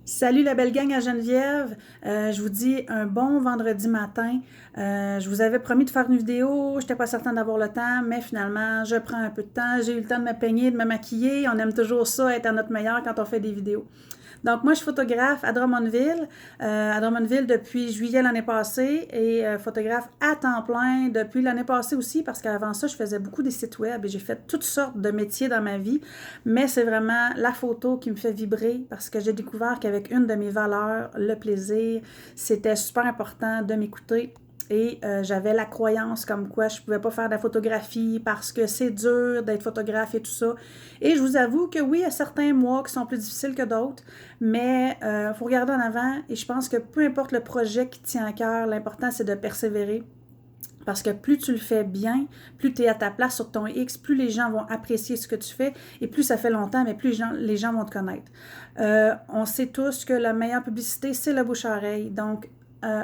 Salut la belle gang à Geneviève. Je vous dis un bon vendredi matin. Je vous avais promis de faire une vidéo. Je n'étais pas certaine d'avoir le temps, mais finalement, je prends un peu de temps. J'ai eu le temps de me peigner, de me maquiller. On aime toujours ça, être à notre meilleur quand on fait des vidéos. Donc, moi, je suis photographe à Drummondville depuis juillet l'année passée et photographe à temps plein depuis l'année passée aussi parce qu'avant ça, je faisais beaucoup des sites web et j'ai fait toutes sortes de métiers dans ma vie. Mais c'est vraiment la photo qui me fait vibrer parce que j'ai découvert qu'avec une de mes valeurs, le plaisir, c'était super important de m'écouter. Et j'avais la croyance comme quoi je ne pouvais pas faire de la photographie parce que c'est dur d'être photographe et tout ça. Et je vous avoue que oui, il y a certains mois qui sont plus difficiles que d'autres, mais il faut regarder en avant et je pense que peu importe le projet qui tient à cœur, l'important c'est de persévérer. Parce que plus tu le fais bien, plus tu es à ta place sur ton X, plus les gens vont apprécier ce que tu fais et plus ça fait longtemps, mais plus les gens vont te connaître. On sait tous que la meilleure publicité, c'est le bouche-à-oreille. Donc,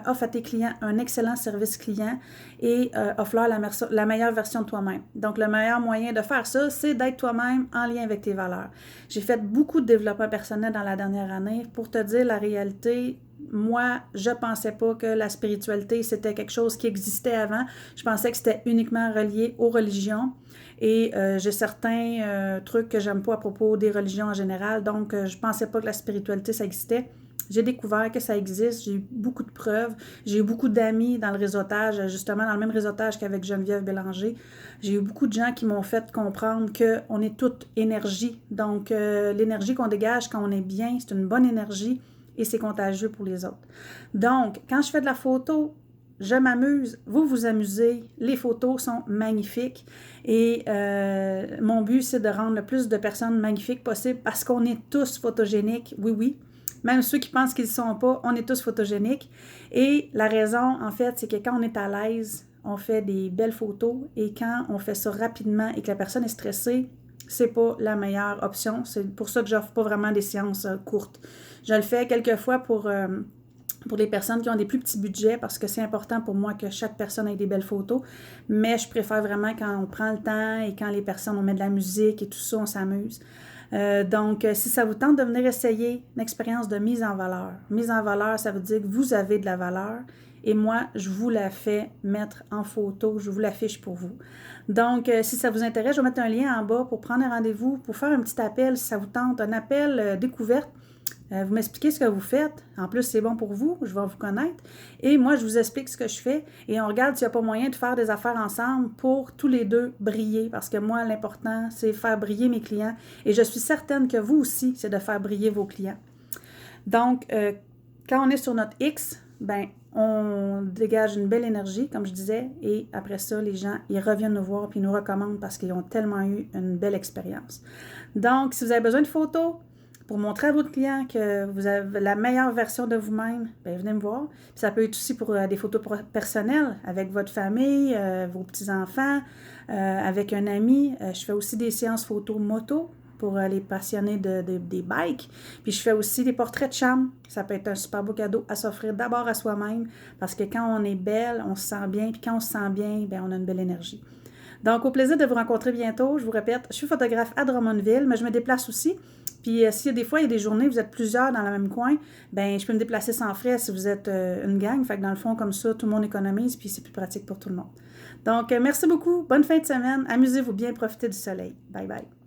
offre à tes clients un excellent service client et offre-leur la meilleure version de toi-même. Donc, le meilleur moyen de faire ça, c'est d'être toi-même en lien avec tes valeurs. J'ai fait beaucoup de développement personnel dans la dernière année. Pour te dire la réalité, moi, je ne pensais pas que la spiritualité, c'était quelque chose qui existait avant. Je pensais que c'était uniquement relié aux religions. Et j'ai certains trucs que j'aime pas à propos des religions en général. Donc, je ne pensais pas que la spiritualité, ça existait. J'ai découvert que ça existe, j'ai eu beaucoup de preuves, j'ai eu beaucoup d'amis dans le réseautage, justement dans le même réseautage qu'avec Geneviève Bélanger. J'ai eu beaucoup de gens qui m'ont fait comprendre qu'on est toute énergie. Donc, l'énergie qu'on dégage quand on est bien, c'est une bonne énergie et c'est contagieux pour les autres. Donc, quand je fais de la photo, je m'amuse, vous vous amusez, les photos sont magnifiques et mon but, c'est de rendre le plus de personnes magnifiques possible parce qu'on est tous photogéniques, oui, oui. Même ceux qui pensent qu'ils ne sont pas, on est tous photogéniques. Et la raison, en fait, c'est que quand on est à l'aise, on fait des belles photos. Et quand on fait ça rapidement et que la personne est stressée, c'est pas la meilleure option. C'est pour ça que j'offre pas vraiment des séances courtes. Je le fais quelquefois pour les personnes qui ont des plus petits budgets parce que c'est important pour moi que chaque personne ait des belles photos. Mais je préfère vraiment quand on prend le temps et quand les personnes, on met de la musique et tout ça, on s'amuse. Donc, si ça vous tente de venir essayer une expérience de mise en valeur. Mise en valeur, ça veut dire que vous avez de la valeur et moi, je vous la fais mettre en photo, je vous l'affiche pour vous. Donc, si ça vous intéresse, je vais mettre un lien en bas pour prendre un rendez-vous, pour faire un petit appel si ça vous tente, un appel découverte. Vous m'expliquez ce que vous faites. En plus, c'est bon pour vous. Je vais vous connaître. Et moi, je vous explique ce que je fais. Et on regarde s'il n'y a pas moyen de faire des affaires ensemble pour tous les deux briller. Parce que moi, l'important, c'est faire briller mes clients. Et je suis certaine que vous aussi, c'est de faire briller vos clients. Donc, quand on est sur notre X, ben, on dégage une belle énergie, comme je disais. Et après ça, les gens, ils reviennent nous voir puis ils nous recommandent parce qu'ils ont tellement eu une belle expérience. Donc, si vous avez besoin de photos, pour montrer à votre client que vous avez la meilleure version de vous-même, bien, venez me voir. Puis ça peut être aussi pour des photos personnelles avec votre famille, vos petits-enfants, avec un ami. Je fais aussi des séances photos moto pour les passionnés des bikes. Puis je fais aussi des portraits de chambre. Ça peut être un super beau cadeau à s'offrir d'abord à soi-même parce que quand on est belle, on se sent bien. Puis quand on se sent bien, bien, on a une belle énergie. Donc, au plaisir de vous rencontrer bientôt. Je vous répète, je suis photographe à Drummondville, mais je me déplace aussi. Puis, s'il y a des fois, il y a des journées, vous êtes plusieurs dans le même coin, bien, je peux me déplacer sans frais si vous êtes une gang. Fait que dans le fond, comme ça, tout le monde économise, puis c'est plus pratique pour tout le monde. Donc, merci beaucoup. Bonne fin de semaine. Amusez-vous bien, profitez du soleil. Bye bye.